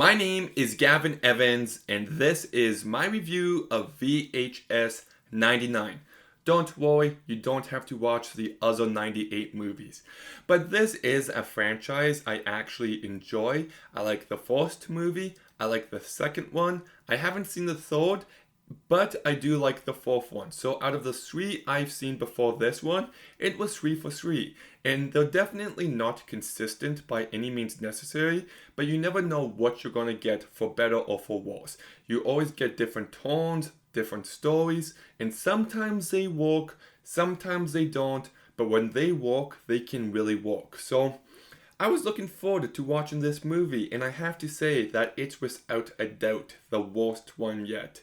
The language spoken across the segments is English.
My name is Gavin Evans, and this is my review of VHS 99. Don't worry, you don't have to watch the other 98 movies. But this is a franchise I actually enjoy. I like the first movie, I like the second one, I haven't seen the third, but I do like the fourth one. So out of the three I've seen before this one, it was 3 for 3. And they're definitely not consistent by any means necessary, but you never know what you're gonna get for better or for worse. You always get different tones, different stories, and sometimes they work, sometimes they don't, but when they work, they can really work. So I was looking forward to watching this movie, and I have to say that it's without a doubt the worst one yet.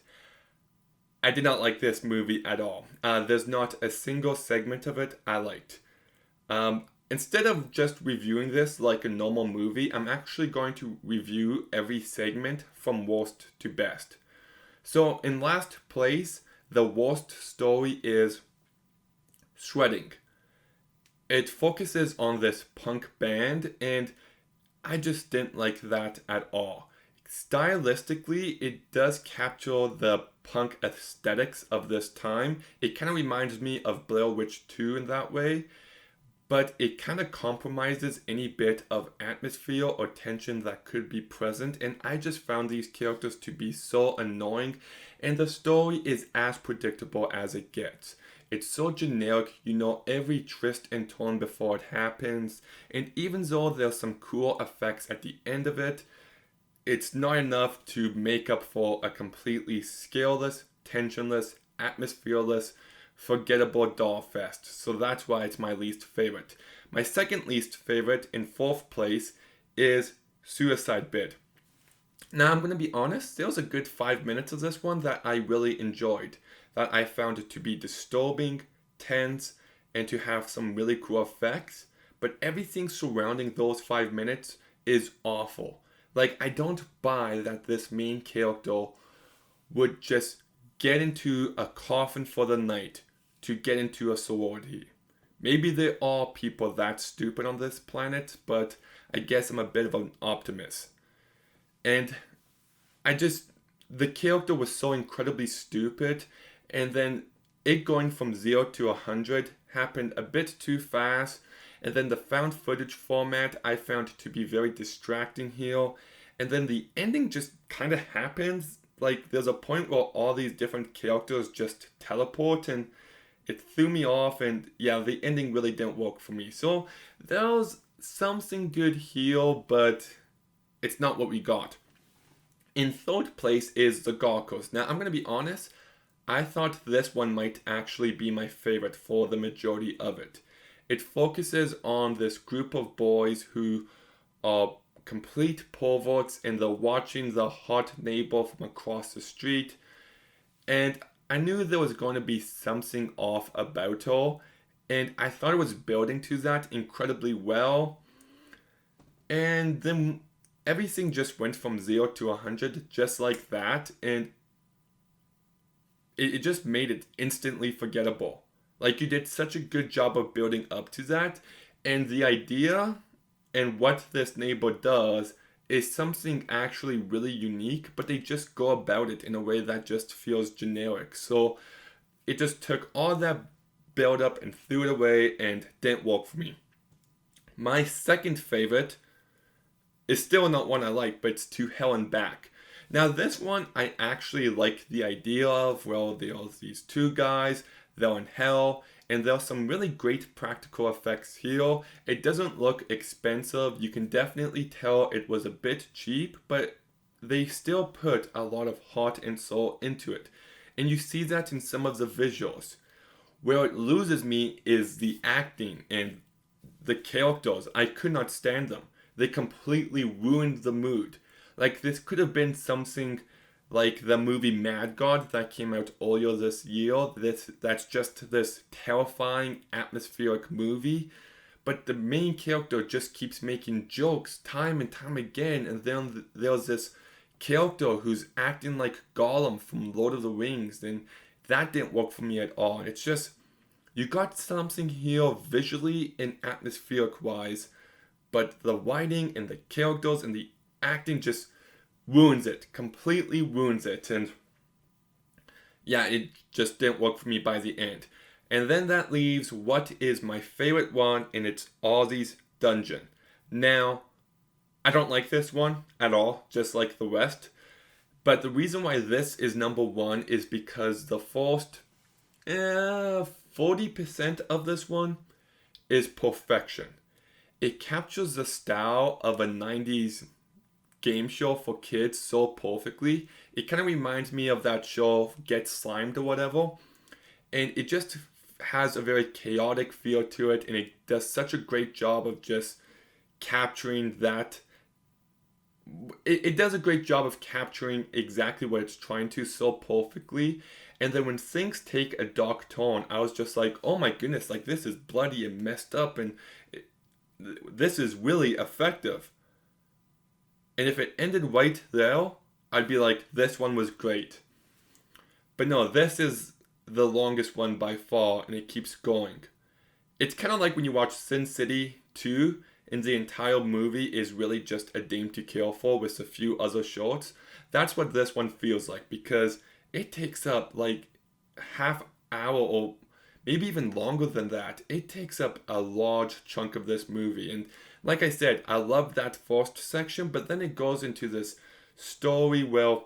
I did not like this movie at all. There's not a single segment of it I liked. Instead of just reviewing this like a normal movie, I'm actually going to review every segment from worst to best. So, in last place, the worst story is Shredding. It focuses on this punk band, and I just didn't like that at all. Stylistically, it does capture the punk aesthetics of this time. It kind of reminds me of Blair Witch 2 in that way, but it kind of compromises any bit of atmosphere or tension that could be present, and I just found these characters to be so annoying, and the story is as predictable as it gets. It's so generic, you know every twist and turn before it happens, and even though there's some cool effects at the end of it, it's not enough to make up for a completely scaleless, tensionless, atmosphereless, forgettable doll fest. So that's why it's my least favorite. My second least favorite, in fourth place, is Suicide Bid. Now I'm going to be honest, there was a good 5 minutes of this one that I really enjoyed. That I found it to be disturbing, tense, and to have some really cool effects. But everything surrounding those 5 minutes is awful. Like, I don't buy that this main character would just get into a coffin for the night to get into a sorority. Maybe there are people that stupid on this planet, but I guess I'm a bit of an optimist. And the character was so incredibly stupid, and then it going from 0 to 100 happened a bit too fast, and then the found footage format I found to be very distracting here, and then the ending just kind of happens. Like, there's a point where all these different characters just teleport, and it threw me off, and yeah, the ending really didn't work for me. So there was something good here, but it's not what we got. In third place is The Gawkers. Now, I'm going to be honest, I thought this one might actually be my favorite for the majority of it. It focuses on this group of boys who are complete perverts, and they're watching the hot neighbor from across the street. And I knew there was going to be something off about her, and I thought it was building to that incredibly well. And then everything just went from 0 to 100 just like that, and it just made it instantly forgettable. Like, you did such a good job of building up to that, and the idea and what this neighbor does is something actually really unique, but they just go about it in a way that just feels generic. So it just took all that build up and threw it away and didn't work for me. My second favorite is still not one I like, but it's To Hell and Back. Now, this one I actually like the idea of. Well, there's these two guys, they're in hell, and there's some really great practical effects here. It doesn't look expensive. You can definitely tell it was a bit cheap, but they still put a lot of heart and soul into it. And you see that in some of the visuals. Where it loses me is the acting and the characters. I could not stand them. They completely ruined the mood. Like, this could have been something like the movie Mad God that came out earlier this year. That's just this terrifying atmospheric movie, but the main character just keeps making jokes time and time again, and then there's this character who's acting like Gollum from Lord of the Rings, and that didn't work for me at all. It's just, you got something here visually and atmospheric wise, but the writing and the characters and the acting just ruins it, completely ruins it. And yeah, it just didn't work for me by the end. And then that leaves what is my favorite one, and it's Aussies Dungeon. Now, I don't like this one at all, just like the rest. But the reason why this is number one is because the first 40% of this one is perfection. It captures the style of a 90s game show for kids so perfectly. It kind of reminds me of that show Get Slimed or whatever. And it just has a very chaotic feel to it, and it does such a great job of just capturing that. It does a great job of capturing exactly what it's trying to so perfectly. And then when things take a dark tone, I was just like, oh my goodness, like this is bloody and messed up, and this is really effective. And if it ended right there, I'd be like, this one was great. But no, this is the longest one by far, and it keeps going. It's kind of like when you watch Sin City 2, and the entire movie is really just a Dame to Kill For with a few other shorts. That's what this one feels like, because it takes up like half hour or maybe even longer than that. It takes up a large chunk of this movie. And like I said, I love that first section, but then it goes into this story where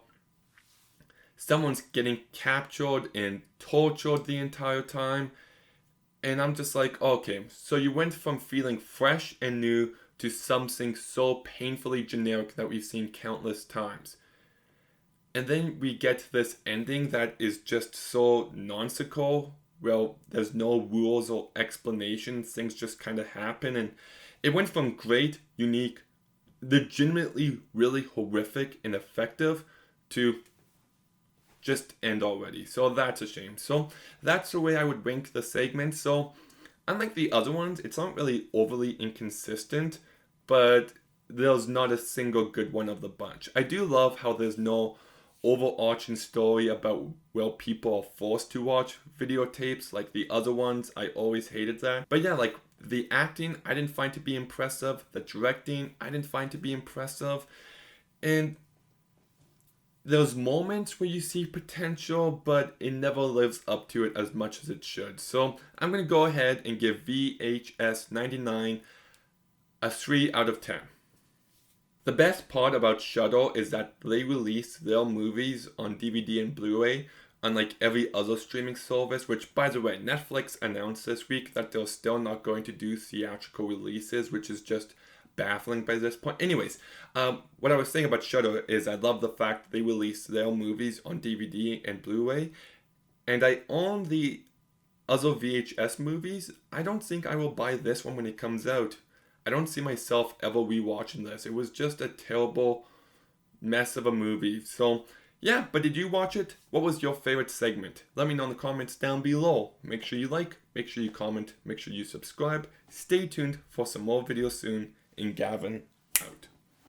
someone's getting captured and tortured the entire time. And I'm just like, okay, so you went from feeling fresh and new to something so painfully generic that we've seen countless times. And then we get this ending that is just so nonsensical. Well, there's no rules or explanations. Things just kind of happen. And it went from great, unique, legitimately really horrific and effective to just end already. So that's a shame. So that's the way I would rank the segment. So unlike the other ones, it's not really overly inconsistent, but there's not a single good one of the bunch. I do love how there's no overarching story about, well, people are forced to watch videotapes like the other ones. I always hated that. But yeah, like the acting, I didn't find to be impressive. The directing, I didn't find to be impressive. And there's moments where you see potential, but it never lives up to it as much as it should. So I'm going to go ahead and give VHS 99 a 3 out of 10. The best part about Shudder is that they release their movies on DVD and Blu-ray, unlike every other streaming service, which, by the way, Netflix announced this week that they're still not going to do theatrical releases, which is just baffling by this point. Anyways, what I was saying about Shudder is I love the fact that they release their movies on DVD and Blu-ray, and I own the other VHS movies. I don't think I will buy this one when it comes out. I don't see myself ever rewatching this. It was just a terrible mess of a movie. So yeah, but did you watch it? What was your favorite segment? Let me know in the comments down below. Make sure you like, make sure you comment, make sure you subscribe. Stay tuned for some more videos soon. And Gavin out.